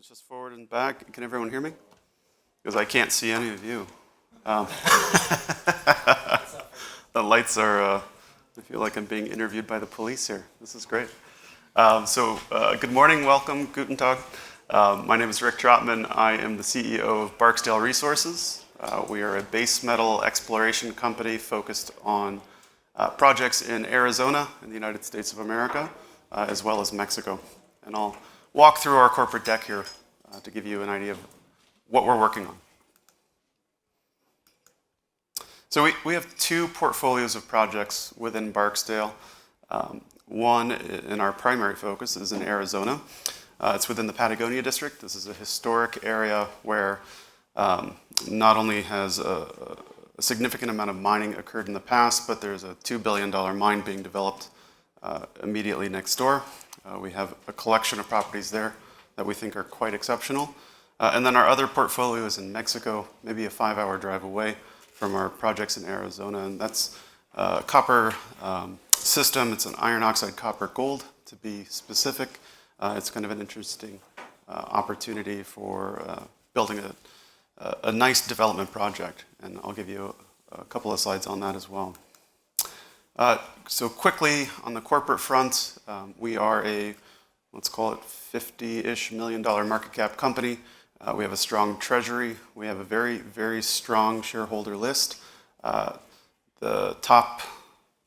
It's just forward and back. Can everyone hear me? Because I can't see any of you. The lights are, I feel like I'm being interviewed by the police here. This is great. Good morning, welcome, Guten Tag. My name is Rick Trotman. I am the CEO of Barksdale Resources. We are a base metal exploration company focused on projects in Arizona in the United States of America, as well as Mexico. And I'll walk through our corporate deck here to give you an idea of what we're working on. So we have two portfolios of projects within Barksdale. One in our primary focus is in Arizona. It's within the Patagonia district. This is a historic area where not only has a significant amount of mining occurred in the past, but there's a $2 billion mine being developed immediately next door. We have a collection of properties there that we think are quite exceptional. And then our other portfolio is in Mexico, maybe a 5-hour drive away from our projects in Arizona. And that's a copper system. It's an iron oxide copper gold, to be specific. It's kind of an interesting opportunity for building a nice development project. And I'll give you a couple of slides on that as well. So quickly, on the corporate front, we are a, let's call it $50-ish million market cap company. We have a strong treasury. We have a very, very strong shareholder list. The top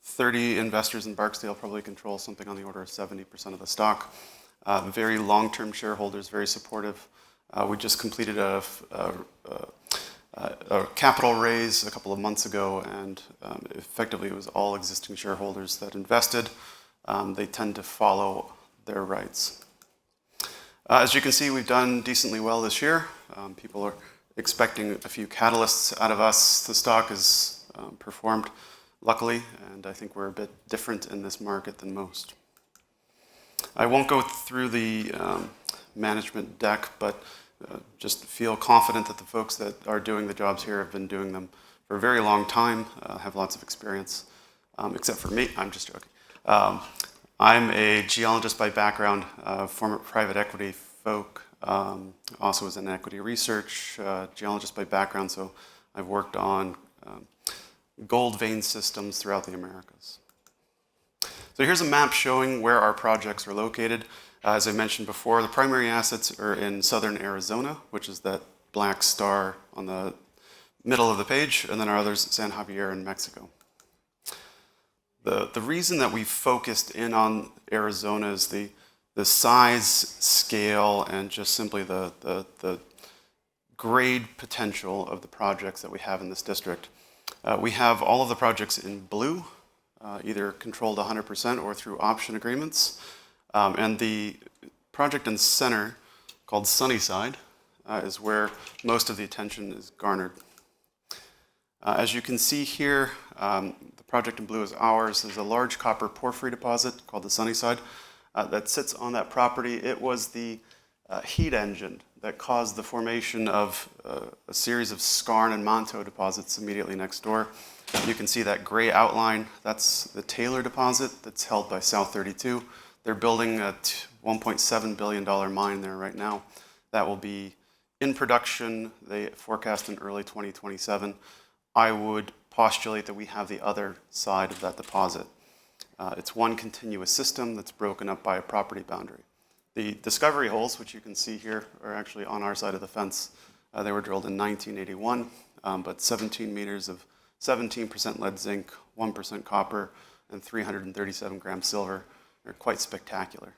30 investors in Barksdale probably control something on the order of 70% of the stock. Very long-term shareholders, very supportive. We just completed a capital raise a couple of months ago, and effectively it was all existing shareholders that invested. They tend to follow their rights. As you can see, we've done decently well this year. People are expecting a few catalysts out of us. The stock has performed, luckily, and I think we're a bit different in this market than most. I won't go through the management deck, but just feel confident that the folks that are doing the jobs here have been doing them for a very long time, have lots of experience, except for me. I'm just joking. I'm a geologist by background, former private equity folk, also was in equity research, geologist by background, so I've worked on gold vein systems throughout the Americas. So here's a map showing where our projects are located. As I mentioned before, the primary assets are in southern Arizona, which is that black star on the middle of the page, and then our others, San Javier in Mexico. The reason that we focused in on Arizona is the size, scale, and just simply the grade potential of the projects that we have in this district. We have all of the projects in blue, either controlled 100% or through option agreements. And the project in the center, called Sunnyside, is where most of the attention is garnered. As you can see here, the project in blue is ours. There's a large copper porphyry deposit called the Sunnyside that sits on that property. It was the heat engine that caused the formation of a series of skarn and manto deposits immediately next door. You can see that gray outline. That's the Taylor deposit that's held by South 32. They're building a $1.7 billion mine there right now. That will be in production, they forecast in early 2027. I would postulate that we have the other side of that deposit. It's one continuous system that's broken up by a property boundary. The discovery holes, which you can see here, are actually on our side of the fence. They were drilled in 1981, but 17 meters of 17% lead zinc, 1% copper, and 337 grams silver. They're quite spectacular.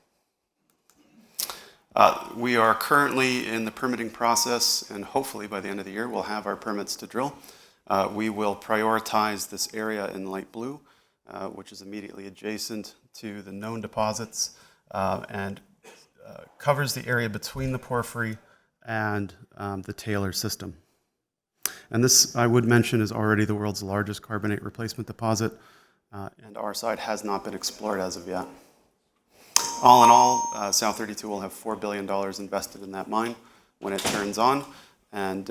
We are currently in the permitting process, and hopefully by the end of the year we'll have our permits to drill. We will prioritize this area in light blue, which is immediately adjacent to the known deposits, and covers the area between the porphyry and the Taylor system. And this, I would mention, is already the world's largest carbonate replacement deposit, and our side has not been explored as of yet. All in all, South 32 will have $4 billion invested in that mine when it turns on, and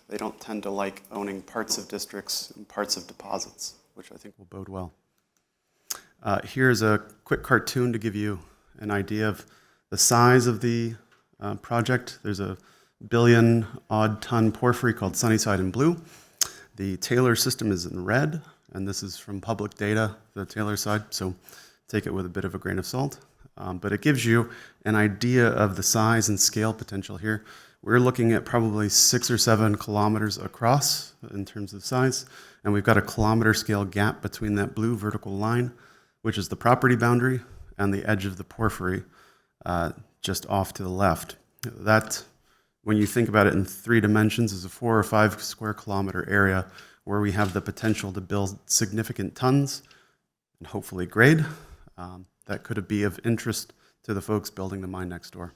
they don't tend to like owning parts of districts and parts of deposits, which I think will bode well. Here's a quick cartoon to give you an idea of the size of the project. There's a billion-odd ton porphyry called Sunnyside in blue. The Taylor system is in red, and this is from public data, the Taylor side, so take it with a bit of a grain of salt. But it gives you an idea of the size and scale potential here. We're looking at probably 6 or 7 kilometers across in terms of size, and we've got a kilometer scale gap between that blue vertical line, which is the property boundary, and the edge of the porphyry just off to the left. That, when you think about it in 3 dimensions, is a 4 or 5 square kilometer area where we have the potential to build significant tons and hopefully grade that could be of interest to the folks building the mine next door.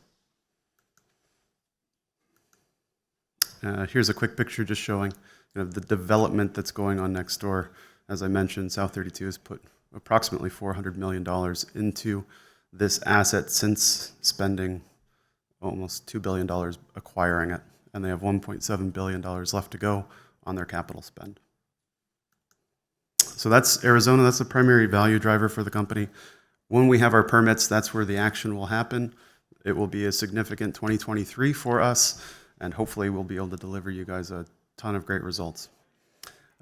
Here's a quick picture just showing the development that's going on next door. As I mentioned, South 32 has put approximately $400 million into this asset since spending almost $2 billion acquiring it, and they have $1.7 billion left to go on their capital spend. So that's Arizona. That's the primary value driver for the company. When we have our permits, that's where the action will happen. It will be a significant 2023 for us, and hopefully we'll be able to deliver you guys a ton of great results.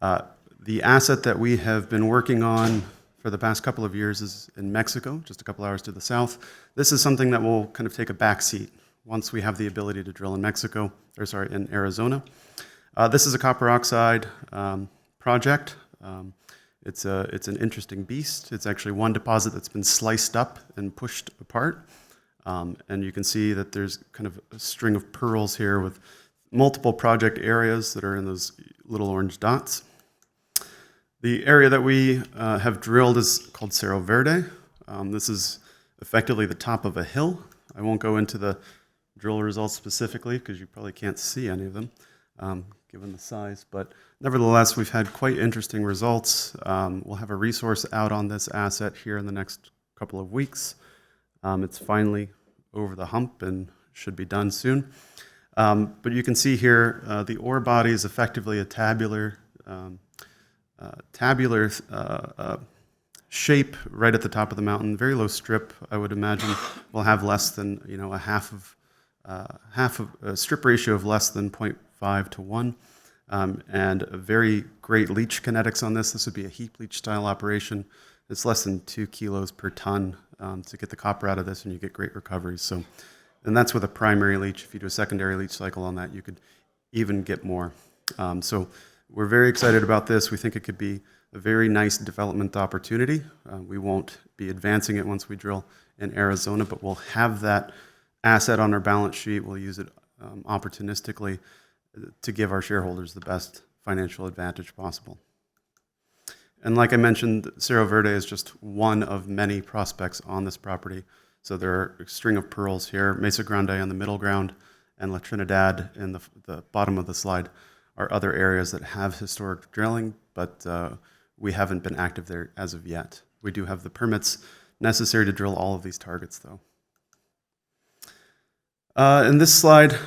The asset that we have been working on for the past couple of years is in Mexico, just a couple hours to the south. This is something that will kind of take a back seat once we have the ability to drill in in Arizona. This is a copper oxide project. It's an interesting beast. It's actually one deposit that's been sliced up and pushed apart. And you can see that there's kind of a string of pearls here with multiple project areas that are in those little orange dots. The area that we have drilled is called Cerro Verde. This is effectively the top of a hill. I won't go into the drill results specifically because you probably can't see any of them given the size, but nevertheless, we've had quite interesting results. We'll have a resource out on this asset here in the next couple of weeks. It's finally over the hump and should be done soon. But you can see here the ore body is effectively a tabular shape right at the top of the mountain. Very low strip, I would imagine. We'll have less than a strip ratio of less than 0.5 to 1, and a very great leach kinetics on this. This would be a heap leach style operation. It's less than 2 kilos per ton to get the copper out of this, and you get great recoveries. So, and that's with a primary leach. If you do a secondary leach cycle on that, you could even get more. So we're very excited about this. We think it could be a very nice development opportunity. We won't be advancing it once we drill in Arizona, but we'll have that asset on our balance sheet. We'll use it opportunistically to give our shareholders the best financial advantage possible. And like I mentioned, Cerro Verde is just one of many prospects on this property. So there are a string of pearls here, Mesa Grande on the middle ground, and La Trinidad in the bottom of the slide are other areas that have historic drilling, but we haven't been active there as of yet. We do have the permits necessary to drill all of these targets, though. In this slide,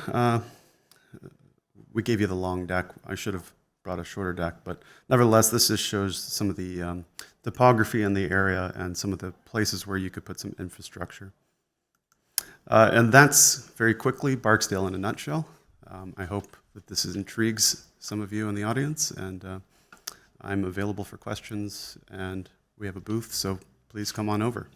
we gave you the long deck. I should have brought a shorter deck, but nevertheless, this just shows some of the topography in the area and some of the places where you could put some infrastructure. And that's very quickly Barksdale in a nutshell. I hope that this intrigues some of you in the audience, and I'm available for questions, and we have a booth, so please come on over.